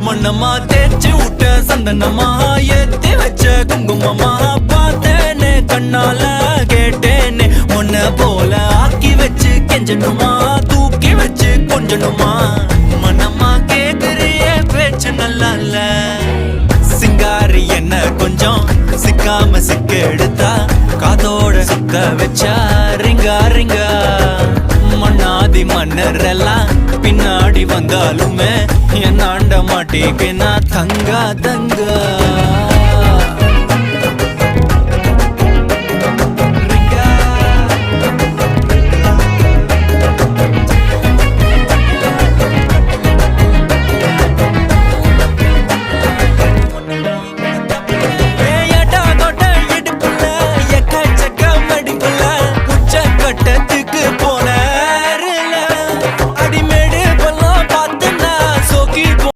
மண்ணம்மா தேய்ச்சி விட்ட சந்தனமா ஏத்தி வச்ச குங்குமமா பார்த்தேனே கண்ணால கேட்டேனே உன்ன போல ஆக்கி வச்சு கெஞ்சணுமா தூக்கி வச்சு கொஞ்சணுமா மனமா கேக்குறிய பேச்சு நல்லா இல்ல சிங்காரி என்ன கொஞ்சம் சிக்காம சிக்க எடுத்தா காதோட சுத்த வச்சா ரிங்கா ரிங்கா மண்ணாதி மன்னர் எல்லாம் பின்னாடி வந்தாலுமே என் ஆண்ட மாட்டேக்கு நான் தங்கா தங்கா